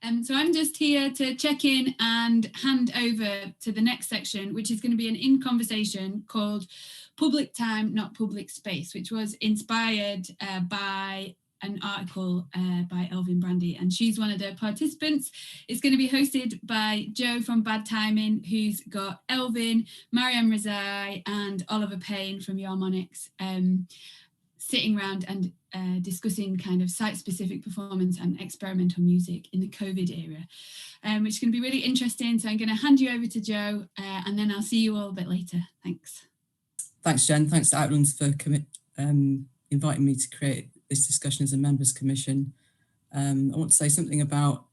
So I'm just here to check in and hand over to the next section, which is going to be an in conversation called Public Time, Not Public Space, which was inspired by an article by Elvin Brandhi, and she's one of the participants. It's going to be hosted by Joe from Bad Timing, who's got Elvin, Mariam Rezaei and Oliver Payne from Yarmonics sitting around and discussing kind of site-specific performance and experimental music in the COVID era, which is going to be really interesting. So I'm going to hand you over to Joe, and then I'll see you all a bit later. Thanks. Thanks, Jen. Thanks to Outlands for inviting me to create this discussion as a members commission. I want to say something about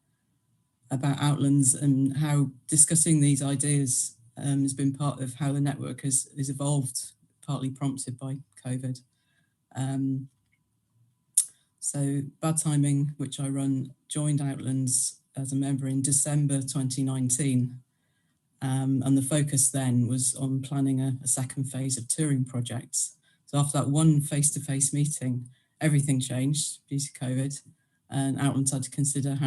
Outlands and how discussing these ideas has been part of how the network has evolved, partly prompted by COVID. So Bad Timing, which I run, joined Outlands as a member in December 2019. And the focus then was on planning a second phase of touring projects. So after that one face-to-face meeting, everything changed due to COVID, and Outlands had to consider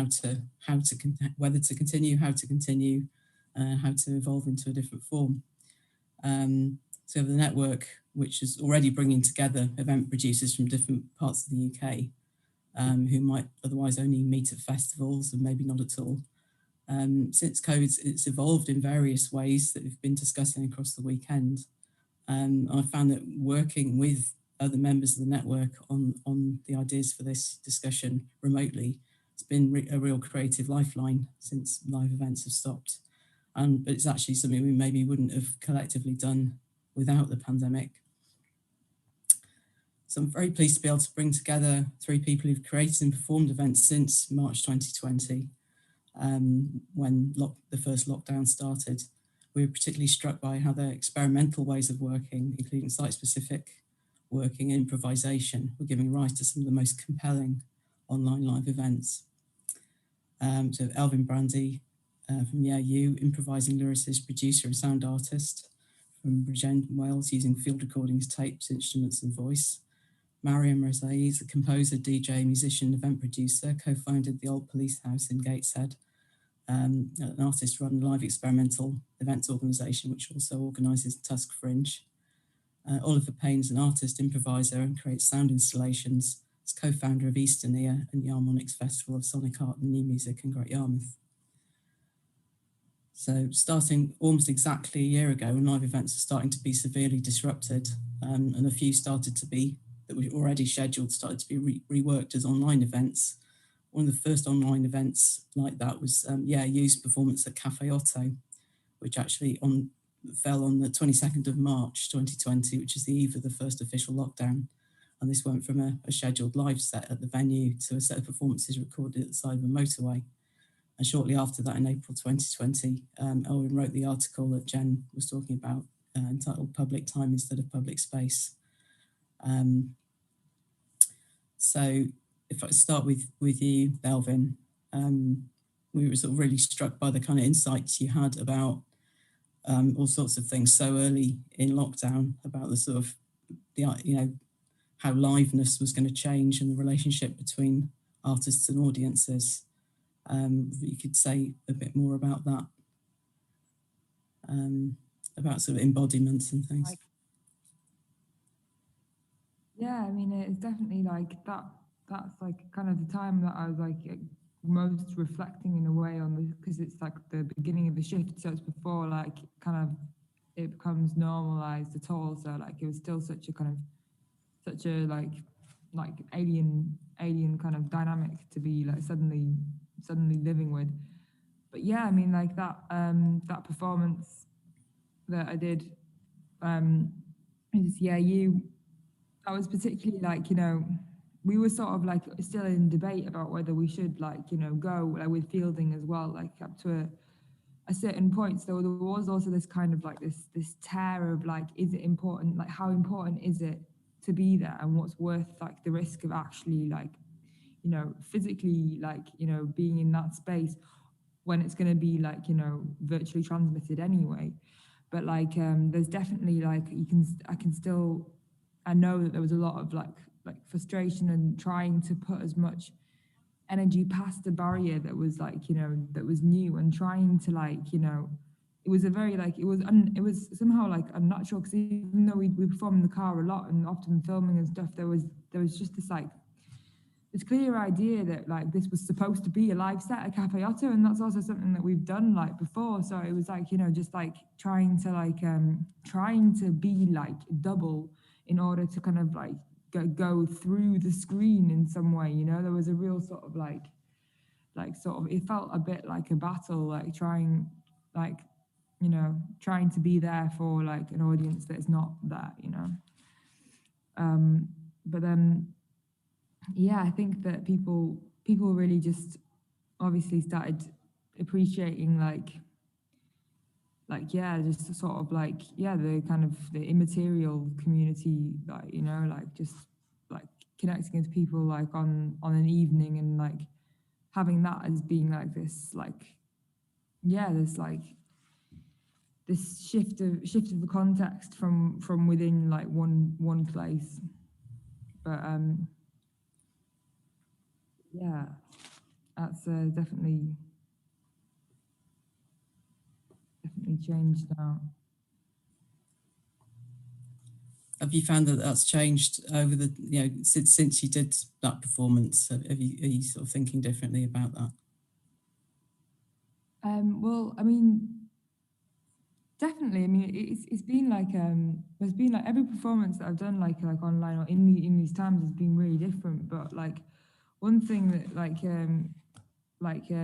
whether to continue, how to continue, how to evolve into a different form. So the network, which is already bringing together event producers from different parts of the UK, who might otherwise only meet at festivals and maybe not at all. Since COVID, it's evolved in various ways that we've been discussing across the weekend. I found that working with other members of the network on the ideas for this discussion remotely, it's been a real creative lifeline since live events have stopped. But it's actually something we maybe wouldn't have collectively done without the pandemic. So I'm very pleased to be able to bring together three people who've created and performed events since March 2020, when the first lockdown started. We were particularly struck by how their experimental ways of working, including site-specific working and improvisation, were giving rise to some of the most compelling online live events. So Elvin Brandhi from You, improvising lyricist, producer and sound artist from Bridgend, Wales, using field recordings, tapes, instruments and voice. Mariam Rezaei is a composer, DJ, musician, event producer, co-founded the Old Police House in Gateshead, an artist-run live experimental events organisation which also organises Tusk Fringe. Oliver Payne is an artist, improviser and creates sound installations. He's co-founder of Eastern Ear and Yarmonics Festival of Sonic Art and New Music in Great Yarmouth. So starting almost exactly a year ago, when live events are starting to be severely disrupted, and a few that were already scheduled started to be reworked as online events. One of the first online events like that was You's performance at Cafe Otto, which actually fell on the 22nd of March 2020, which is the eve of the first official lockdown. And this went from a scheduled live set at the venue to a set of performances recorded at the side of a motorway. And shortly after that, in April 2020, Elvin wrote the article that Jen was talking about, entitled Public Time Instead of Public Space. So if I start with you, Elvin, we were sort of really struck by the kind of insights you had about all sorts of things so early in lockdown, about the sort of, how liveness was going to change and the relationship between artists and audiences. You could say a bit more about that, about sort of embodiments and things. Yeah, I mean, it's definitely like that's like kind of the time that I was like most reflecting in a way on this, because it's like the beginning of the shift, so it's before like kind of it becomes normalized at all. So like it was still such a like alien kind of dynamic to be like suddenly living with. But yeah, I mean, like that performance that I did is I was particularly like, we were sort of like still in debate about whether we should like, go like, with fielding as well, like up to a certain point. So there was also this kind of like this tear of like, is it important? Like, how important is it to be there, and what's worth like the risk of actually like, physically like, being in that space when it's going to be like, virtually transmitted anyway. But like, there's definitely like, I know that there was a lot of like frustration and trying to put as much energy past a barrier that was like, you know, that was new, and trying to like, you know, it was a very like, it was somehow like unnatural, because even though we perform in the car a lot and often filming and stuff, there was just this like, this clear idea that like this was supposed to be a live set at Cafe Otto, and that's also something that we've done like before. So it was like, you know, just like trying to be like double in order to kind of like go through the screen in some way, you know. There was a real sort of like sort of, it felt a bit like a battle, like trying, like, you know, trying to be there for like an audience that's not there, you know. But then, yeah, I think that people really just obviously started appreciating like yeah, just sort of like, yeah, the kind of the immaterial community, like, you know, like just like connecting with people like on an evening, and like having that as being like this like, yeah, this like this shift of the context from within like one place. But yeah, that's definitely changed now. Have you found that that's changed over the, you know, since you did that performance? Are you sort of thinking differently about that? Well, I mean, definitely. I mean, it's been like there's been like every performance that I've done like online or in these times has been really different. But like one thing that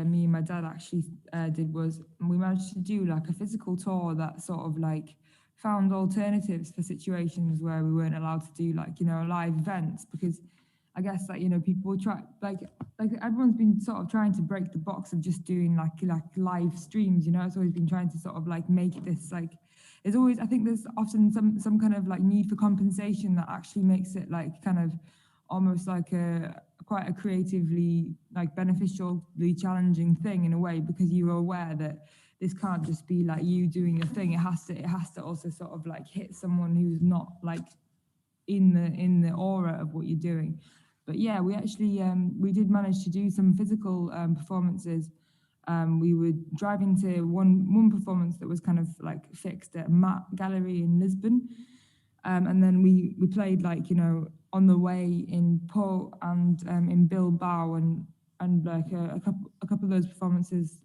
me and my dad actually did was we managed to do like a physical tour that sort of like found alternatives for situations where we weren't allowed to do like, you know, live events, because I guess like, you know, people try like everyone's been sort of trying to break the box of just doing like live streams, you know. It's always been trying to sort of like make this like, there's always, I think there's often some kind of like need for compensation that actually makes it like kind of almost like quite a creatively like beneficially challenging thing in a way, because you are aware that this can't just be like you doing your thing. It has to also sort of like hit someone who's not like in the aura of what you're doing. But yeah, we actually we did manage to do some physical performances. We were driving to one performance that was kind of like fixed at Matt Gallery in Lisbon, and then we played like, you know, on the way in Port and in Bilbao, and like a couple of those performances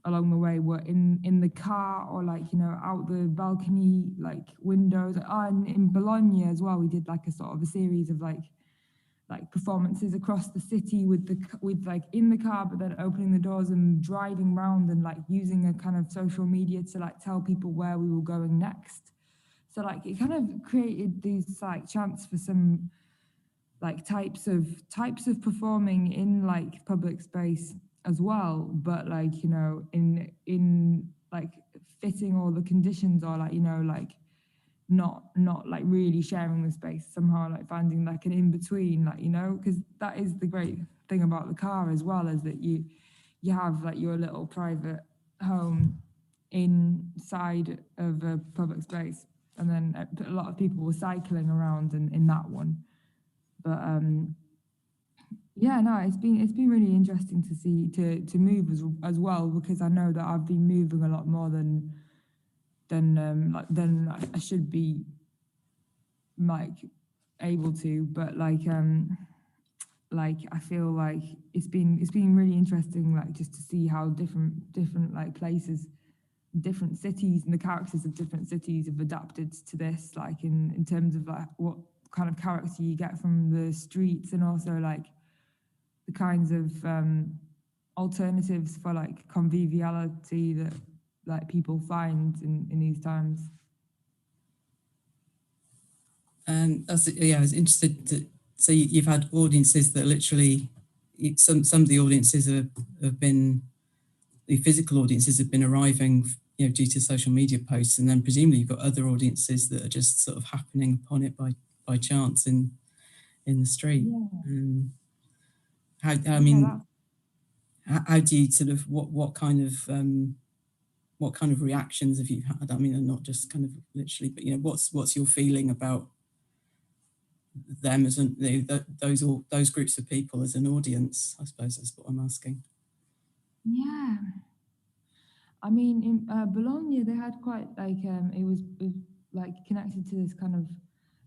along the way were in the car, or like, you know, out the balcony like windows. And in Bologna as well, we did like a sort of a series of like performances across the city with like in the car, but then opening the doors and driving around and like using a kind of social media to like tell people where we were going next. So like it kind of created these like chance for some like types of performing in like public space as well, but like, you know, in like fitting all the conditions, or like, you know, like not like really sharing the space, somehow like finding like an in between, like, you know, because that is the great thing about the car as well, is that you have like your little private home inside of a public space, and then a lot of people were cycling around in that one. But yeah, no, it's been really interesting to see to move as well, because I know that I've been moving a lot more than I should be like able to. But like I feel like it's been really interesting, like just to see how different like places, different cities, and the characters of different cities have adapted to this, like in terms of like what kind of character you get from the streets, and also like the kinds of alternatives for like conviviality that like people find in these times. I was interested to, so you've had audiences that literally, some of the audiences have been, the physical audiences have been arriving, you know, due to social media posts, and then presumably you've got other audiences that are just sort of happening upon it by chance in the street. Yeah. How do you sort of, what kind of reactions have you had? I mean, and not just kind of literally, but, you know, what's your feeling about them as those groups of people as an audience, I suppose is what I'm asking. Yeah. I mean, in Bologna, they had quite like it was like connected to this kind of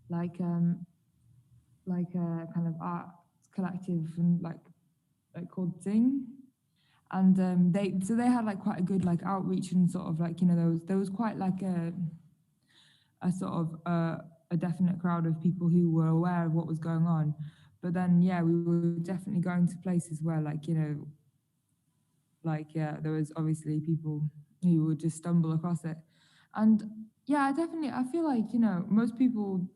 like kind of art collective and like called Zing, and they had like quite a good like outreach and sort of like, you know, there was quite like a sort of a definite crowd of people who were aware of what was going on. But then yeah, we were definitely going to places where like, you know, like yeah, there was obviously people who would just stumble across it. And yeah, I feel like, you know, most people,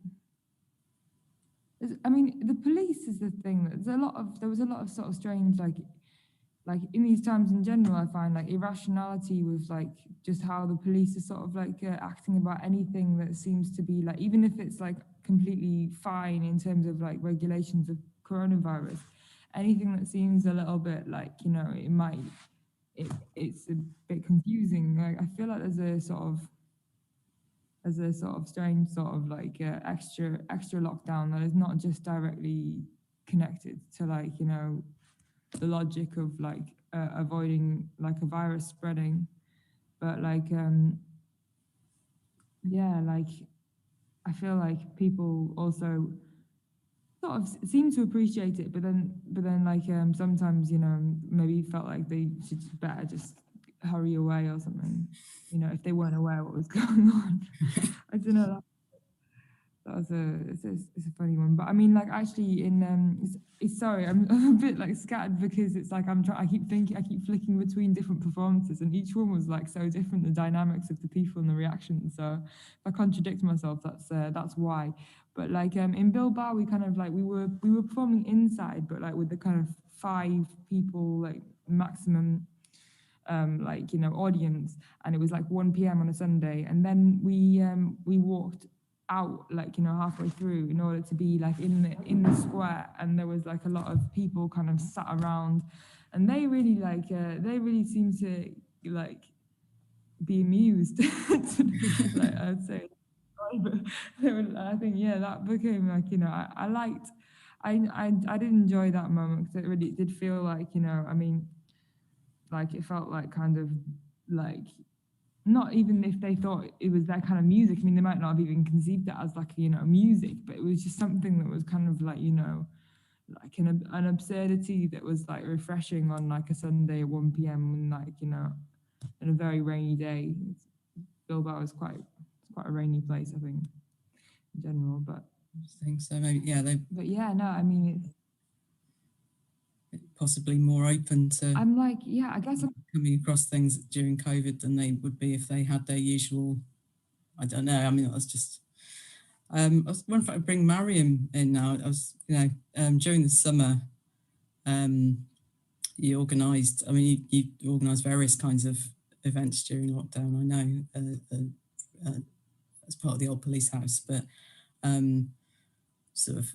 I mean, the police is the thing. There was a lot of sort of strange, like in these times in general, I find like irrationality with like just how the police are sort of like acting about anything that seems to be like, even if it's like completely fine in terms of like regulations of coronavirus, anything that seems a little bit like, you know, it's a bit confusing. Like I feel like there's a sort of strange sort of like extra lockdown that is not just directly connected to like, you know, the logic of like avoiding like a virus spreading, but like yeah, like I feel like people also sort of seem to appreciate it, but then like sometimes, you know, maybe felt like they should better just hurry away or something, you know, if they weren't aware what was going on. I don't know. That was it's a funny one, but I mean, like actually it's sorry, I'm a bit like scattered because it's like I keep flicking between different performances, and each one was like so different, the dynamics of the people and the reactions. So if I contradict myself, that's why. But like in Bilbao, we kind of like we were performing inside, but like with the kind of 5 people like maximum like, you know, audience, and it was like 1 p.m. on a Sunday, and then we walked out like, you know, halfway through in order to be like in the square, and there was like a lot of people kind of sat around, and they really like they really seemed to like be amused. Like I'd say, but I think yeah, that became like, you know, I did enjoy that moment because it really did feel like, you know, I mean, like it felt like kind of like, not even if they thought it was their kind of music. I mean, they might not have even conceived it as like, you know, music, but it was just something that was kind of like, you know, like an absurdity that was like refreshing on like a Sunday at 1 p.m. and like, you know, in a very rainy day. Bilbao is quite a rainy place, I think, in general. But I think so. Maybe yeah. But yeah, no, I mean, it's possibly more open to. I'm like, yeah, I guess coming across things during COVID than they would be if they had their usual. I don't know. I mean, that was just. I was wondering if I could bring Mariam in now. I was, you know, during the summer, you organised. I mean, you organised various kinds of events during lockdown. I know as part of the old police house, but sort of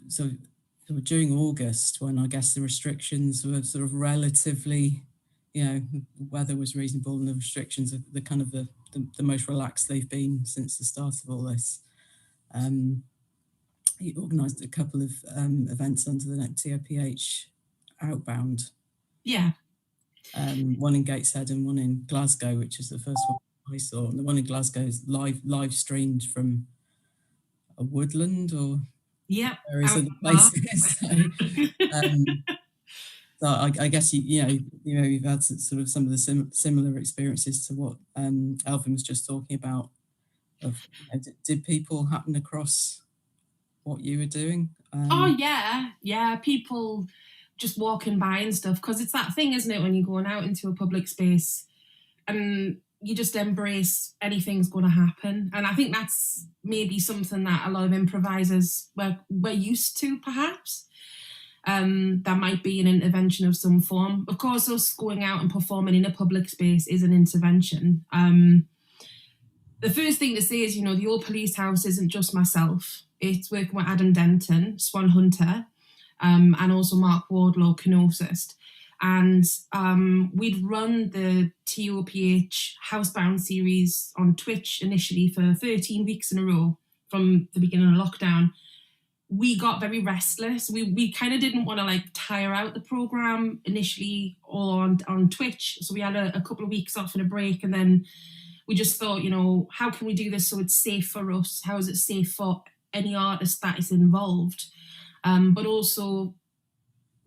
during August, when I guess the restrictions were sort of relatively, you know, the weather was reasonable and the restrictions are the kind of the most relaxed they've been since the start of all this. He organised a couple of events under the TOPH Outbound. Yeah. One in Gateshead and one in Glasgow, which is the first one I saw. And the one in Glasgow is live streamed from a woodland or various other places. So I guess you know you've had sort of some of the similar experiences to what Elvin was just talking about. Of, you know, did people happen across what you were doing? Oh yeah, people just walking by and stuff, because it's that thing, isn't it, when you're going out into a public space and you just embrace anything's going to happen. And I think that's maybe something that a lot of improvisers we're used to, perhaps. That might be an intervention of some form. Of course, us going out and performing in a public space is an intervention. The first thing to say is, you know, the old police house isn't just myself. It's working with Adam Denton, Swan Hunter, and also Mark Wardlaw, Canosist. And we'd run the TOPH Housebound series on Twitch initially for 13 weeks in a row from the beginning of lockdown. we got very restless. We kind of didn't want to like tire out the program initially all on Twitch. So we had a couple of weeks off and a break, and then we just thought, you know, how can we do this so it's safe for us? How is it safe for any artist that is involved? But also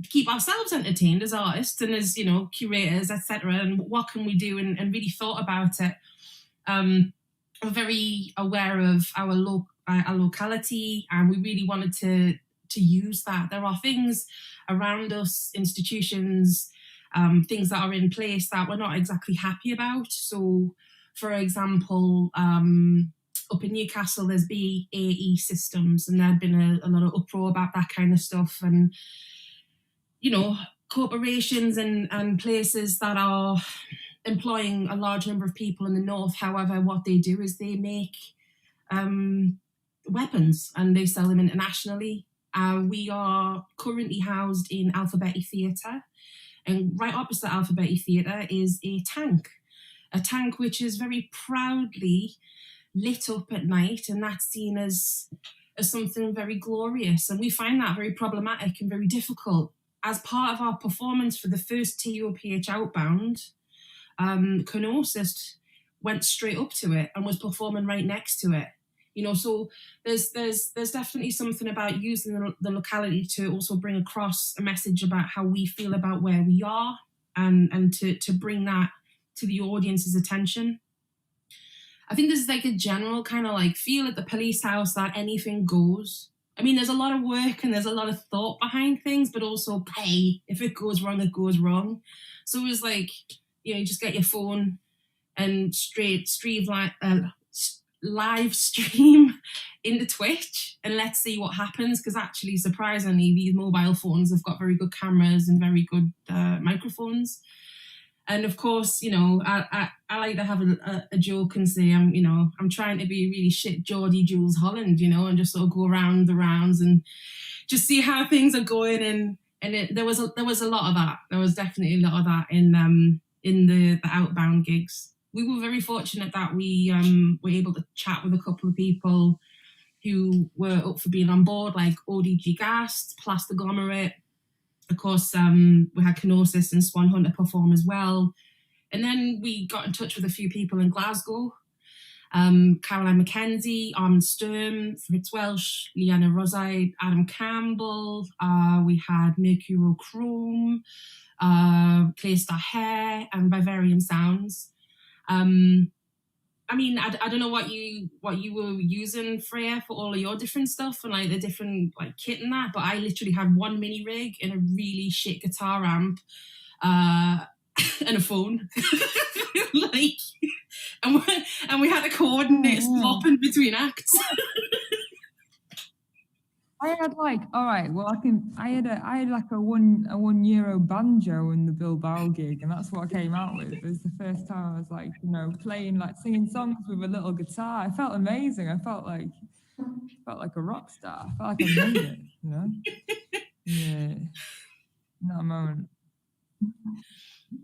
to keep ourselves entertained as artists and as, you know, curators, etc. And what can we do? And really thought about it. We're very aware of our locality, and we really wanted to use that. There are things around us, institutions, things that are in place that we're not exactly happy about. So, for example, up in Newcastle, there's BAE systems, and there'd been a lot of uproar about that kind of stuff. And, you know, corporations and places that are employing a large number of people in the north, however, what they do is they make weapons and they sell them internationally. We are currently housed in Alphabeti Theatre, and right opposite Alphabeti Theatre is a tank which is very proudly lit up at night, and that's seen as something very glorious. And we find that very problematic and very difficult. As part of our performance for the first TOPH Outbound, Kenosis went straight up to it and was performing right next to it. You know, so there's definitely something about using the locality to also bring across a message about how we feel about where we are, and to bring that to the audience's attention. I think there's like a general kind of like feel at the Police House that anything goes. I mean, there's a lot of work and there's a lot of thought behind things, but also, hey, if it goes wrong, it goes wrong. So it was like, you know, you just get your phone and live stream into Twitch and let's see what happens. Because actually, surprisingly, these mobile phones have got very good cameras and very good microphones. And of course, you know, I like to have a joke and say, I'm trying to be really shit Geordie Jules Holland, you know, and just sort of go around the rounds and just see how things are going. And there was a lot of that. There was definitely a lot of that in the Outbound gigs. We were very fortunate that we were able to chat with a couple of people who were up for being on board, like ODG Gast, Plastiglomerate. Of course, we had Kenosis and Swan Hunter perform as well. And then we got in touch with a few people in Glasgow. Caroline McKenzie, Armin Sturm, Fritz Welsh, Mariam Rezaei, Adam Campbell. We had Mercurochrome, Claystar Hair, and Vivarium Sounds. I mean, I don't know what you were using, Freya, for all of your different stuff and like the different like kit and that, but I literally had one mini rig and a really shit guitar amp, and a phone, like, and we had to coordinate swapping between acts. I had like, all right, well, I had like a €1 banjo in the Bilbao gig, and that's what I came out with. It was the first time I was like, you know, playing, like singing songs with a little guitar. I felt amazing. I felt like a rock star. I felt like I made it, you know? Yeah. In that moment.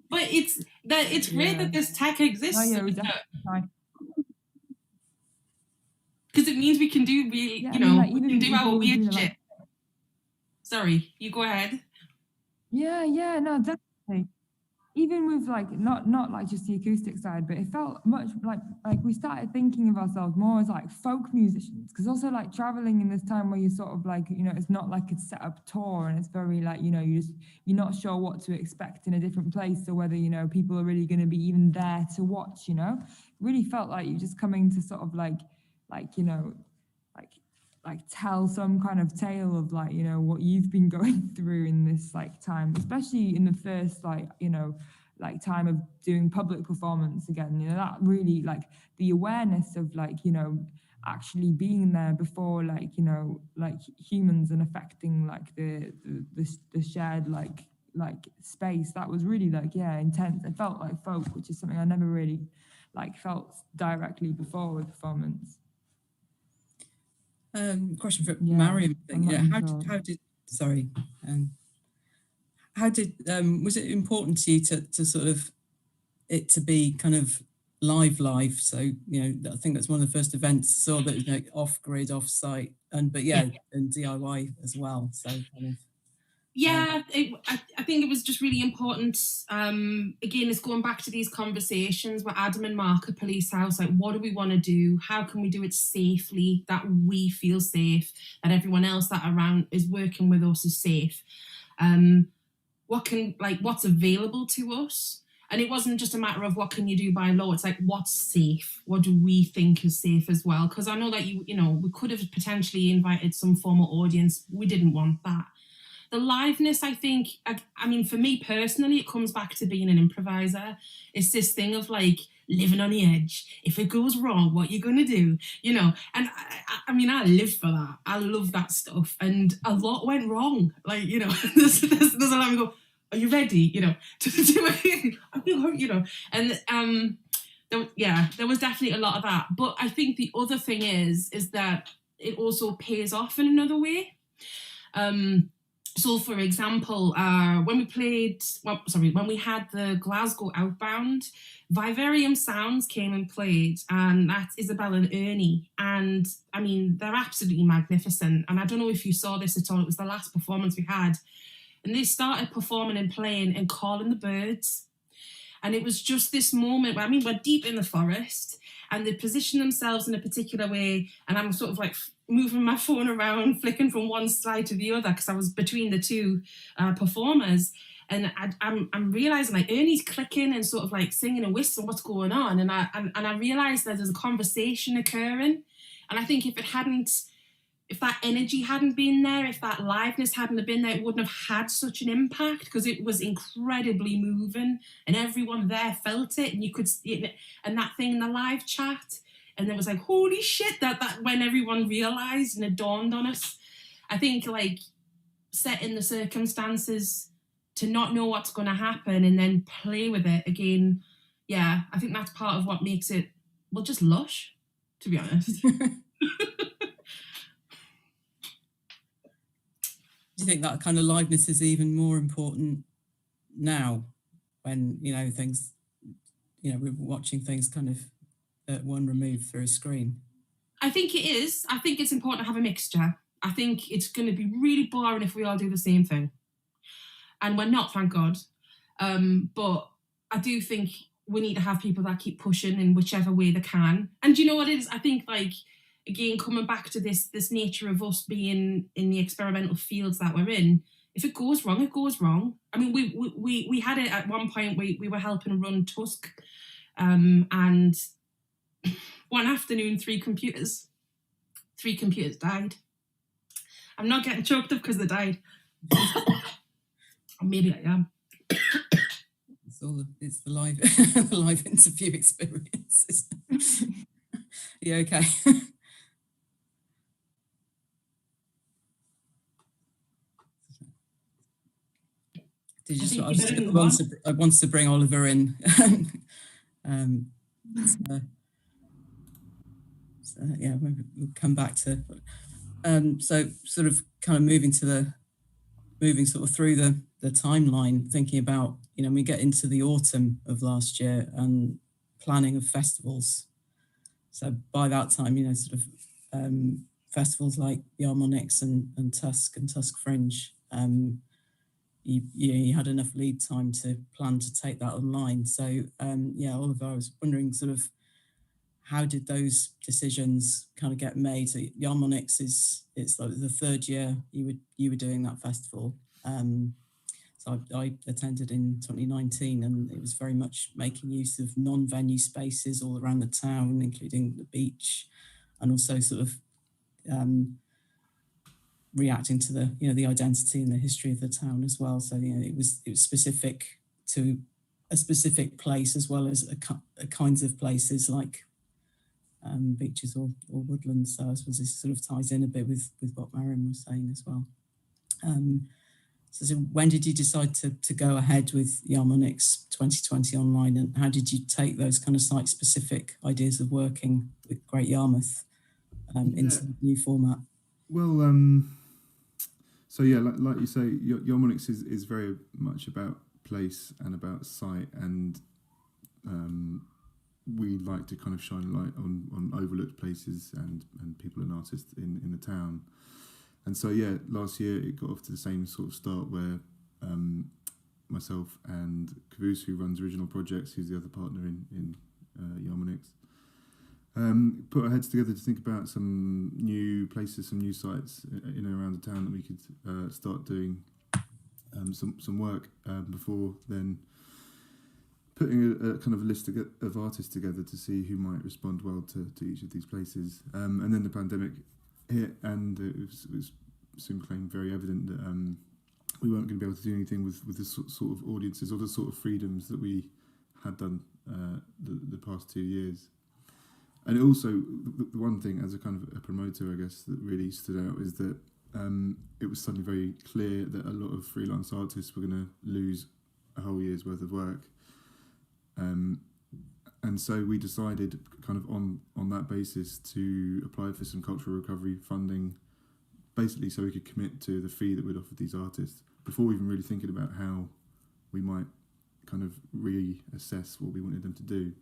But it's great that this tech exists. Oh, yeah, we definitely. Because it means we can do really, yeah, you know, like, we can do our weird shit. Like, sorry, you go ahead. Yeah, no, definitely. Even with like not like just the acoustic side, but it felt much like we started thinking of ourselves more as like folk musicians. Because also like traveling in this time where you're sort of like, you know, it's not like a set up tour, and it's very like, you know, you're not sure what to expect in a different place, or whether, you know, people are really going to be even there to watch. You know, it really felt like you're just coming to sort of like you know, like tell some kind of tale of like, you know, what you've been going through in this like time, especially in the first like, you know, like time of doing public performance again. You know, that really like the awareness of like, you know, actually being there before like, you know, like humans and affecting like the shared like space. That was really like, yeah, intense. It felt like folk, which is something I never really like felt directly before with performance. Question for Mariam. Yeah, how did was it important to you to sort of it to be kind of live. So, I think that's one of the first events saw that, off grid, off site, and DIY as well. So kind of. Yeah, I think it was just really important. Again, it's going back to these conversations with Adam and Mark at Police House. Like, what do we want to do? How can we do it safely, that we feel safe, that everyone else that around is working with us is safe? What's available to us? And it wasn't just a matter of what can you do by law. It's like, what's safe? What do we think is safe as well? Because I know that we could have potentially invited some formal audience. We didn't want that. The liveness, I think, I mean, for me personally, it comes back to being an improviser. It's this thing of like living on the edge. If it goes wrong, what you going to do? And I mean, I live for that. I love that stuff. And a lot went wrong. Like, there's a lot of go, are you ready? To do it. And there was definitely a lot of that. But I think the other thing is that it also pays off in another way. So, for example, when we had the Glasgow Outbound, Vivarium Sounds came and played, and that's Isabel and Ernie. And I mean, they're absolutely magnificent. And I don't know if you saw this at all. It was the last performance we had. And they started performing and playing and calling the birds. And it was just this moment where, we're deep in the forest, and they position themselves in a particular way. And I'm sort of like moving my phone around, flicking from one side to the other, because I was between the two performers. And I'm realizing, like, Ernie's clicking and sort of like singing and whistling what's going on. And I realized that there's a conversation occurring. And I think if that energy hadn't been there, if that liveness hadn't been there, it wouldn't have had such an impact, because it was incredibly moving and everyone there felt it, and you could see it. And that thing in the live chat, and there was like, holy shit, that when everyone realized and it dawned on us. I think, like, setting the circumstances to not know what's going to happen and then play with it again. Yeah, I think that's part of what makes it, well, just lush, to be honest. Do you think that kind of liveness is even more important now, when, things, we're watching things kind of at one remove through a screen? I think it is. I think it's important to have a mixture. I think it's going to be really boring if we all do the same thing. And we're not, thank God. But I do think we need to have people that keep pushing in whichever way they can. And you know what it is? I think, like, again, coming back to this nature of us being in the experimental fields that we're in, if it goes wrong, it goes wrong. I mean, we had it at one point. We were helping run Tusk, and one afternoon, three computers died. I'm not getting choked up because they died. Or maybe I am. It's the live interview experience. Yeah, okay. I wanted to bring Oliver in. We'll come back to. So sort of kind of moving sort of through the timeline, thinking about, we get into the autumn of last year and planning of festivals. So by that time, sort of festivals like Yarmonics and Tusk Fringe, you had enough lead time to plan to take that online. So Oliver, I was wondering sort of, how did those decisions kind of get made? So Yarmonics it's like the third year you were doing that festival. So I attended in 2019, and it was very much making use of non-venue spaces all around the town, including the beach, and also sort of reacting to the the identity and the history of the town as well. So it was specific to a specific place, as well as a kinds of places like beaches or woodlands. So I suppose this sort of ties in a bit with what Mariam was saying as well. So when did you decide to go ahead with Yarmonics 2020 online, and how did you take those kind of site-specific ideas of working with Great Yarmouth into the new format? Well, so yeah, like you say, Yarmonics is very much about place and about site, and we like to kind of shine a light on overlooked places and people and artists in the town. And so, yeah, last year it got off to the same sort of start where myself and Caboose, who runs Original Projects, who's the other partner in Yarmonics, put our heads together to think about some new places, some new sites in and around the town that we could start doing some work before then putting a kind of a list of artists together to see who might respond well to each of these places. And then the pandemic hit, and it was soon became very evident that we weren't going to be able to do anything with the sort of audiences or the sort of freedoms that we had done the past 2 years. And it also, the one thing as a kind of a promoter, I guess, that really stood out is that it was suddenly very clear that a lot of freelance artists were going to lose a whole year's worth of work. And so we decided kind of on that basis to apply for some cultural recovery funding, basically so we could commit to the fee that we'd offered these artists before even really thinking about how we might kind of reassess what we wanted them to do.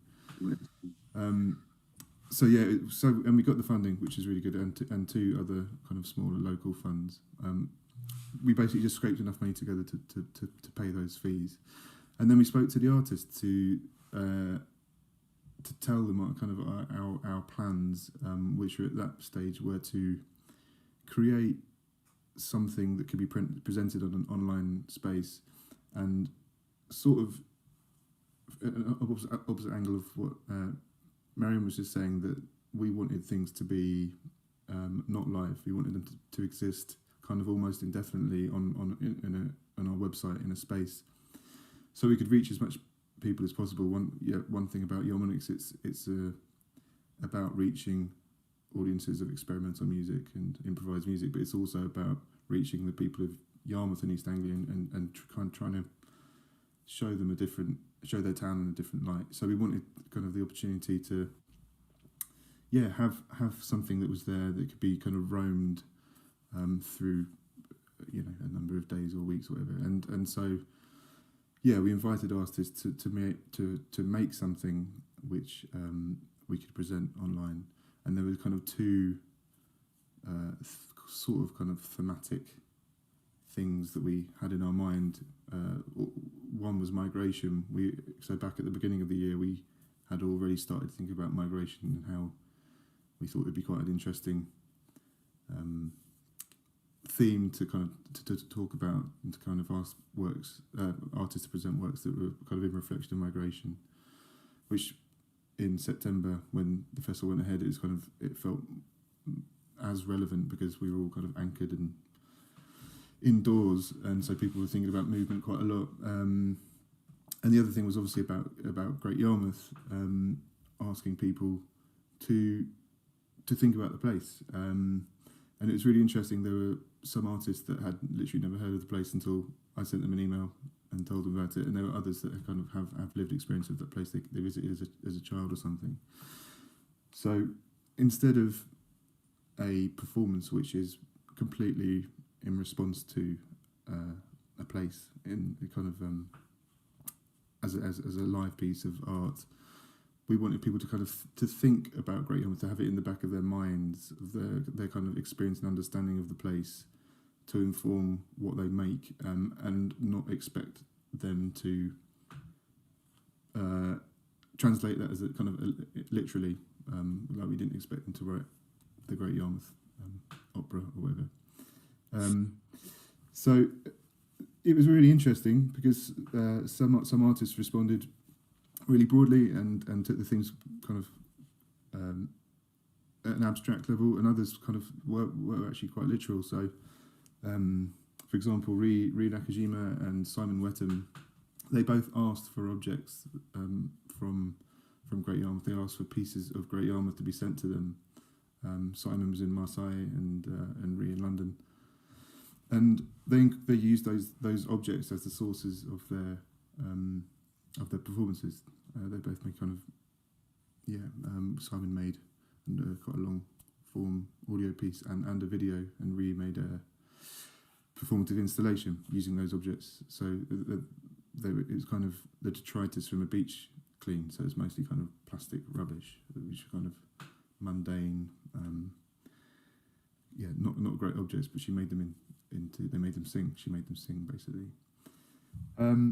So yeah, and we got the funding, which is really good, and two other kind of smaller local funds. We basically just scraped enough money together to pay those fees, and then we spoke to the artists to tell them kind of our plans, which were at that stage were to create something that could be presented on an online space, and sort of an opposite angle of what Mariam was just saying, that we wanted things to be not live. We wanted them to exist kind of almost indefinitely on our website in a space, so we could reach as much people as possible. One thing about Yarmonics, it's about reaching audiences of experimental music and improvised music, but it's also about reaching the people of Yarmouth and East Anglia and trying to show their town in a different light. So we wanted kind of the opportunity to have something that was there that could be kind of roamed through a number of days or weeks or whatever, and so we invited artists to make something which we could present online. And there were kind of two sort of kind of thematic things that we had in our mind. One was migration. So back at the beginning of the year, we had already started to think about migration and how we thought it'd be quite an interesting theme to kind of to talk about, and to kind of ask artists to present works that were kind of in reflection of migration, which in September, when the festival went ahead, it felt as relevant because we were all kind of anchored and indoors, and so people were thinking about movement quite a lot. And the other thing was obviously about Great Yarmouth, asking people to think about the place. And it was really interesting. There were some artists that had literally never heard of the place until I sent them an email and told them about it, and there were others that kind of have lived experience of that place they visited as a child or something. So instead of a performance which is completely in response to a place in kind of as a live piece of art, we wanted people to kind of to think about Great Yarmouth, to have it in the back of their minds, of their kind of experience and understanding of the place, to inform what they make, and not expect them to translate that as a kind of literally, like we didn't expect them to write the Great Yarmouth opera or whatever. So it was really interesting because some artists responded really broadly and took the things kind of at an abstract level, and others kind of were actually quite literal. So, for example, Ree Nakajima and Simon Wetham, they both asked for objects from Great Yarmouth. They asked for pieces of Great Yarmouth to be sent to them. Simon was in Marseille and Ree in London, and they used those objects as the sources of their performances. They both made kind of Simon made quite a long form audio piece and a video, and Ree made a performative installation using those objects. So it was kind of the detritus from a beach clean. So it's mostly kind of plastic rubbish, which are kind of mundane. Not great objects, but she made them they made them sing. She made them sing basically. I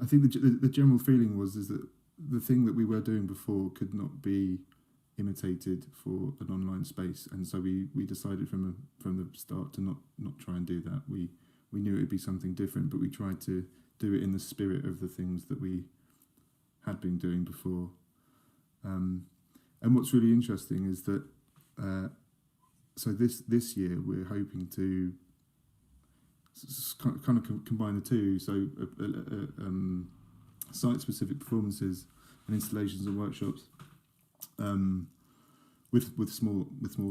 think the general feeling is that the thing that we were doing before could not be imitated for an online space, and so we decided from the start to not try and do that. We knew it would be something different, but we tried to do it in the spirit of the things that we had been doing before. And what's really interesting is that so this year we're hoping to kind of combine the two. So site-specific performances and installations and workshops with small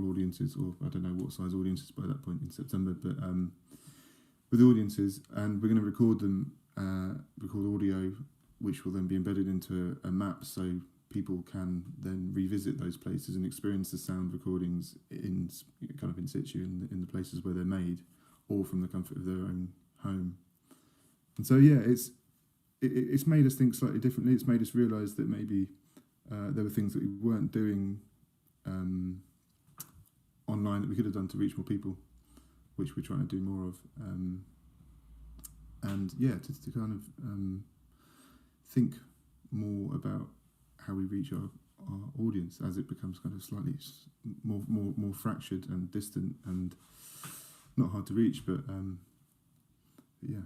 audiences, or I don't know what size audiences by that point in September, but with audiences, and we're going to record them, record audio, which will then be embedded into a map, so people can then revisit those places and experience the sound recordings in situ in the places where they're made, or from the comfort of their own home. And so it's made us think slightly differently. It's made us realise that maybe there were things that we weren't doing online that we could have done to reach more people, which we're trying to do more of. To kind of think more about how we reach our audience as it becomes kind of slightly more fractured and distant and not hard to reach, but yeah.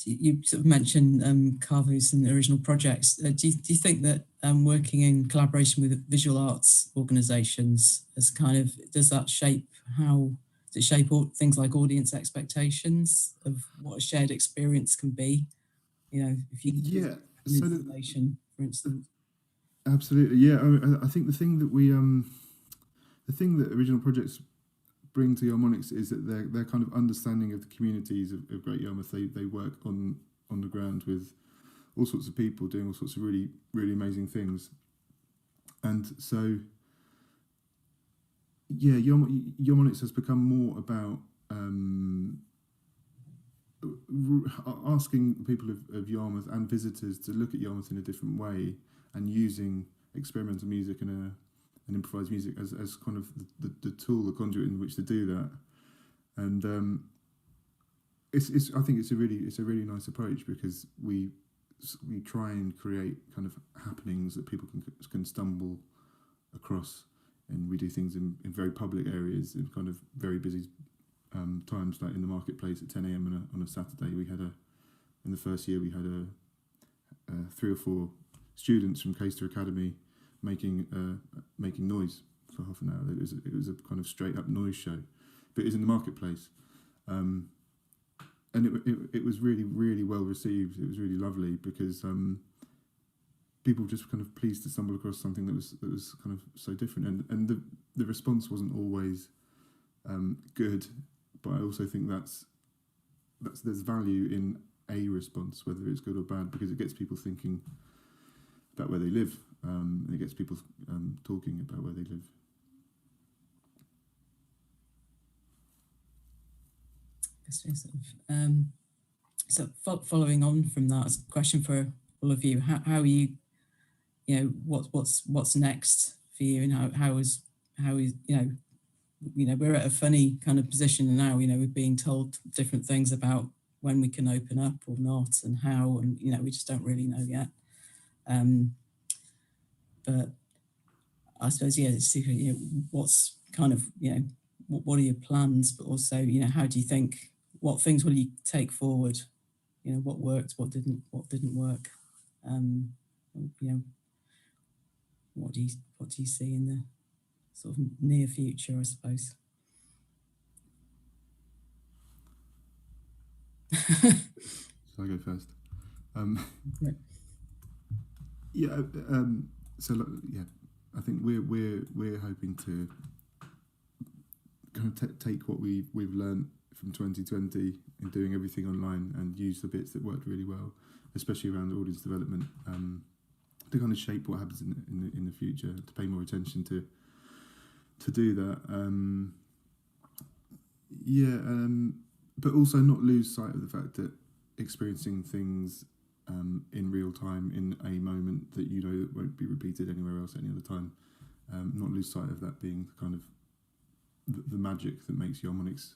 You sort of mentioned carvers and original projects. Do you think that working in collaboration with visual arts organisations does that shape things like audience expectations of what a shared experience can be? If you an installation, for instance. Absolutely, yeah. I think the thing that original projects bring to Yarmonics is that their kind of understanding of the communities of Great Yarmouth. They work on the ground with all sorts of people doing all sorts of really, really amazing things. And so, yeah, Yarmonics has become more about asking people of Yarmouth and visitors to look at Yarmouth in a different way, and using experimental music and improvised music as kind of the tool, the conduit in which to do that. And I think it's a really nice approach, because we try and create kind of happenings that people can stumble across, and we do things in very public areas in kind of very busy times, like in the marketplace at 10 a.m. on a Saturday. In the first year we had 3 or 4 students from Caister Academy making noise for half an hour. It was a kind of straight up noise show, but it was in the marketplace, and it was really, really well received. It was really lovely, because people were just kind of pleased to stumble across something that was kind of so different, and the response wasn't always good, but I also think there's value in a response, whether it's good or bad, because it gets people thinking about where they live. And it gets people talking about where they live. So following on from that, it's a question for all of you. How are you? What's next for you, and how is we're at a funny kind of position now. We're being told different things about when we can open up or not, and how, and we just don't really know yet. But I suppose, it's what's kind of, what are your plans, but also, how do you think, what things will you take forward? What worked, what didn't work? What do you see in the sort of near future, I suppose? Shall I go first? I think we're hoping to kind of take what we've learned from 2020 in doing everything online, and use the bits that worked really well, especially around audience development, to kind of shape what happens in the future, to pay more attention to do that. Yeah, but also not lose sight of the fact that experiencing things in real time in a moment that you know that won't be repeated anywhere else any other time. Not lose sight of that being kind of the magic that makes Yarmonics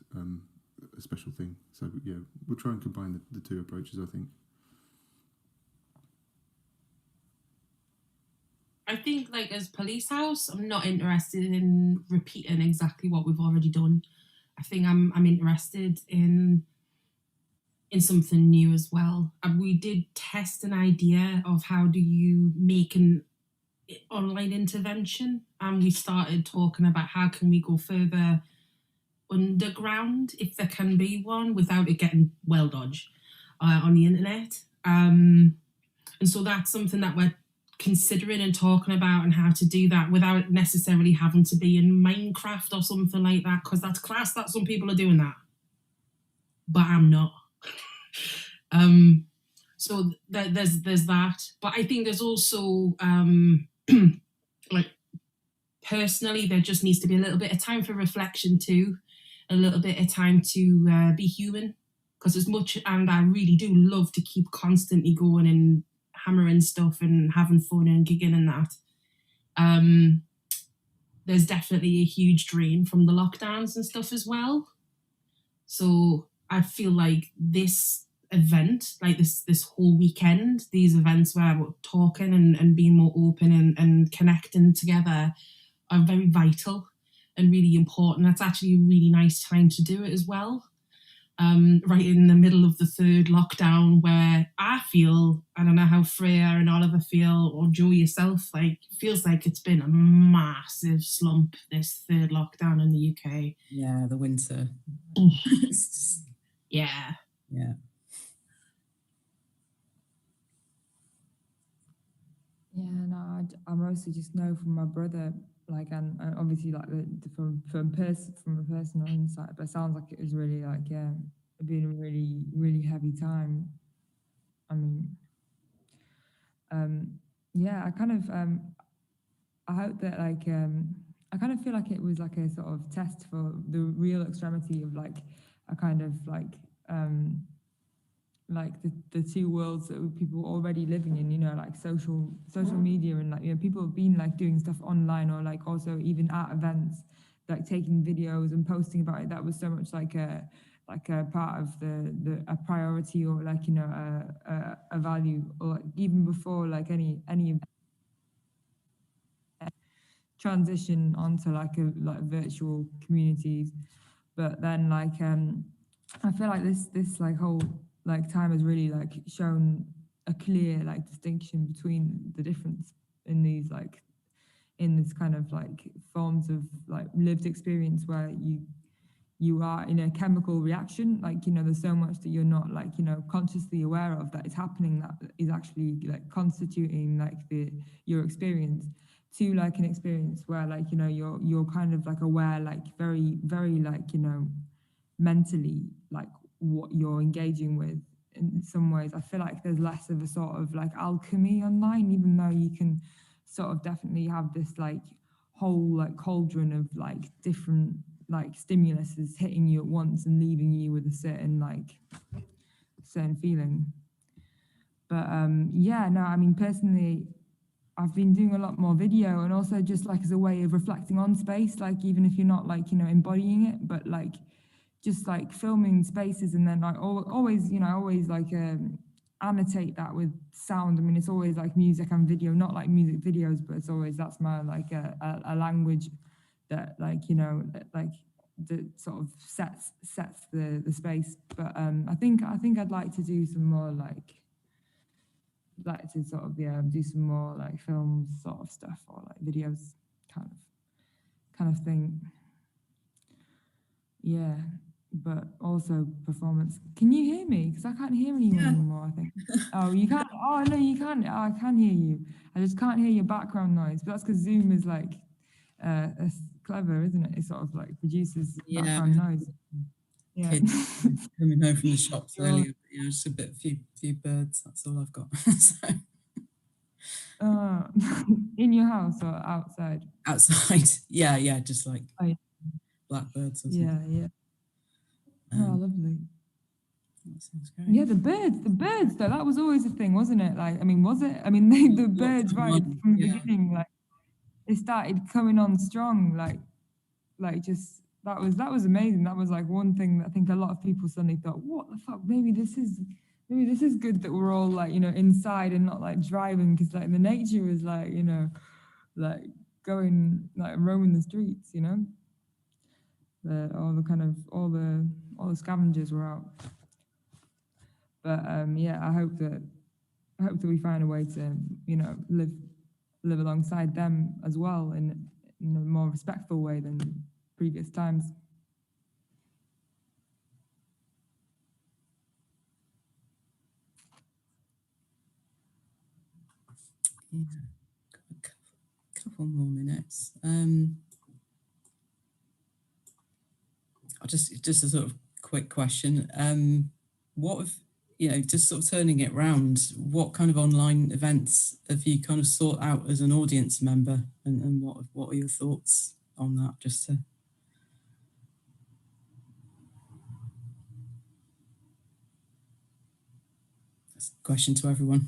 a special thing. So yeah, we'll try and combine the two approaches, I think. I think, like, as Police House, I'm not interested in repeating exactly what we've already done. I think I'm interested in something new as well. And we did test an idea of how do you make an online intervention, and we started talking about how can we go further underground, if there can be one, without it getting well dodged on the internet. And so that's something that we're considering and talking about, and how to do that without necessarily having to be in Minecraft or something like that, because that's class that some people are doing that, but I'm not. So there's that, but I think there's also like, personally, there just needs to be a little bit of time for reflection too, a little bit of time to be human, because as much, and I really do love to keep constantly going and hammering stuff and having fun and gigging and that, there's definitely a huge drain from the lockdowns and stuff as well. So I feel like this event, like this whole weekend, these events where we're talking and being more open and connecting together are very vital and really important. That's actually a really nice time to do it as well. Right in the middle of the third lockdown, where I feel, I don't know how Freya and Oliver feel, or Joe yourself, like, feels like it's been a massive slump, this third lockdown in the UK. Yeah, the winter. Yeah. Yeah. Yeah, no, I mostly just know from my brother, like, and obviously, like, from a personal insight, but it sounds like it was really, like, yeah, it been a really, really heavy time. I mean, yeah, I kind of, I hope that, like, I kind of feel like it was like a sort of test for the real extremity of, like, a kind of like the two worlds that people were already living in, you know, like social media, and, like, you know, people have been, like, doing stuff online, or, like, also even at events, like taking videos and posting about it. That was so much like a part of a priority, or, like, you know, a value, or, like, even before, like, any transition onto, like, virtual communities. But then, like, I feel like this like whole, like, time has really, like, shown a clear, like, distinction between the difference in these, like, in this kind of, like, forms of, like, lived experience, where you are in a chemical reaction, like, you know, there's so much that you're not, like, you know, consciously aware of that is happening, that is actually, like, constituting, like, your experience, to, like, an experience where, like, you know, you're kind of, like, aware, like, very, very, like, you know, mentally, like, what you're engaging with. In some ways, I feel like there's less of a sort of, like, alchemy online, even though you can sort of definitely have this, like, whole, like, cauldron of, like, different, like, stimuluses hitting you at once and leaving you with a certain, like, certain feeling. But yeah, no, I mean, personally, I've been doing a lot more video, and also just, like, as a way of reflecting on space, like, even if you're not, like, you know, embodying it, but, like, just, like, filming spaces, and then, like, always, you know, I always, like, annotate that with sound. I mean, it's always, like, music and video, not, like, music videos, but it's always, that's my, like, a language that, like, you know, like, that sort of sets the space. But I think I'd like to do some more, like to sort of, yeah, do some more, like, film sort of stuff, or, like, videos kind of thing. Yeah, but also performance. Can you hear me? Because I can't hear anyone anymore, I think. Oh, you can't? Oh, no, you can't. Oh, I can hear you. I just can't hear your background noise. But that's because Zoom is, like, it's clever, isn't it? It sort of, like, produces background noise. Yeah. Kids coming home from the shops earlier. But, yeah, just a few birds. That's all I've got. So. In your house or outside? Outside. Yeah, just, like, blackbirds or something. Yeah. Oh, lovely. That sounds great. Yeah, the birds though, that was always a thing, wasn't it? Like, I mean, was it? I mean, the birds, right, from the beginning, like, they started coming on strong, like just, that was amazing. That was like one thing that I think a lot of people suddenly thought, what the fuck, maybe this is good that we're all like, inside and not like driving, because like the nature was like, like going, like roaming the streets, all the scavengers were out. But yeah, I hope that we find a way to, live alongside them as well in a more respectful way than previous times. Yeah, got a couple more minutes. I'll just a sort of quick question. What have, just sort of turning it round, what kind of online events have you kind of sought out as an audience member, and what are your thoughts on that? Just to... That's a question to everyone.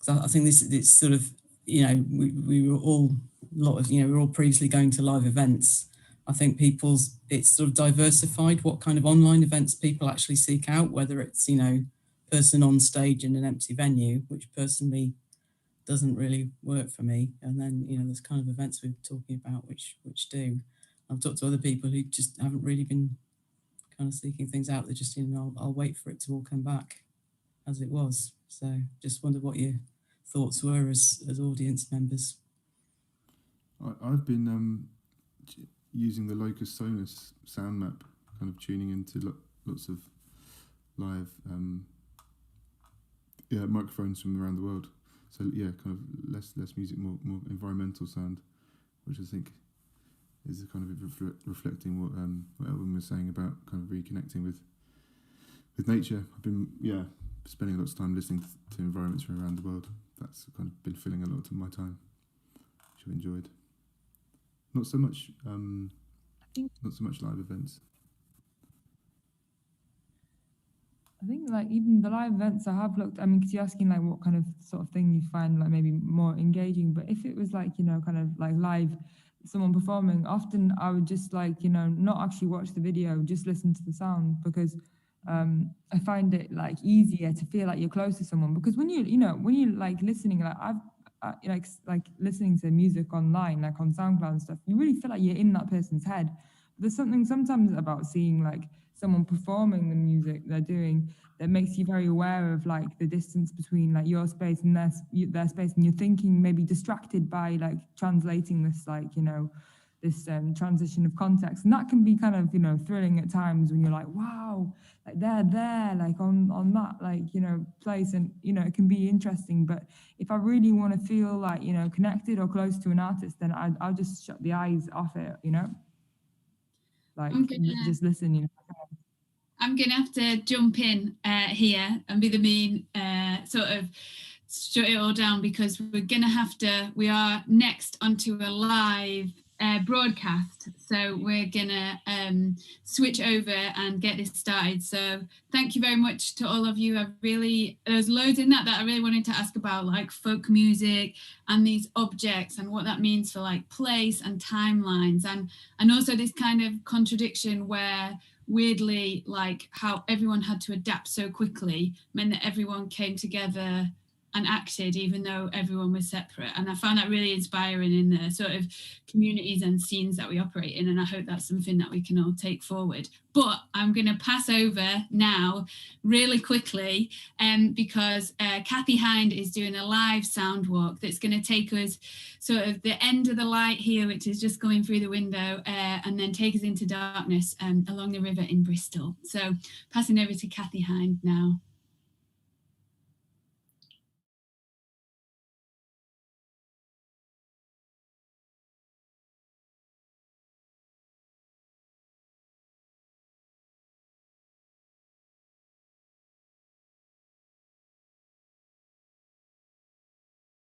I think it's sort of, we were all we were all previously going to live events. I think it's sort of diversified what kind of online events people actually seek out, whether it's, person on stage in an empty venue, which personally doesn't really work for me. And then, there's kind of events we're talking about which do. I've talked to other people who just haven't really been kind of seeking things out. They're just, I'll wait for it to all come back as it was. So just wondered what your thoughts were as audience members. I've been using the Locus Sonus sound map, kind of tuning into lots of live microphones from around the world. So yeah, kind of less music, more environmental sound, which I think is kind of reflecting what Elvin was saying about kind of reconnecting with nature. I've been spending a lot of time listening to environments from around the world. That's kind of been filling a lot of my time, which I've enjoyed. Not so much live events. I think like even the live events I have looked, I mean, because you're asking like what kind of sort of thing you find like maybe more engaging, but if it was like, kind of like live, someone performing, often I would just like, not actually watch the video, just listen to the sound, because I find it like easier to feel like you're close to someone, because when you like listening, like like listening to music online, like on SoundCloud and stuff, you really feel like you're in that person's head. But there's something sometimes about seeing like someone performing the music they're doing that makes you very aware of like the distance between like your space and their space, and you're thinking maybe distracted by like translating this like this transition of context, and that can be kind of thrilling at times when you're like, wow, like they're there like on that like place, and it can be interesting. But if I really want to feel like connected or close to an artist, then I'll just shut the eyes off it, like just listen. I'm gonna have to jump in here and be the mean sort of shut it all down, because we are next onto a live broadcast, so we're gonna switch over and get this started. So thank you very much to all of you. There's loads in that I really wanted to ask about, like folk music and these objects and what that means for like place and timelines, and also this kind of contradiction where weirdly like how everyone had to adapt so quickly meant that everyone came together and acted even though everyone was separate. And I found that really inspiring in the sort of communities and scenes that we operate in, and I hope that's something that we can all take forward. But I'm going to pass over now really quickly because Kathy Hind is doing a live sound walk that's going to take us sort of the end of the light here, which is just going through the window, and then take us into darkness along the river in Bristol. So passing over to Kathy Hind now.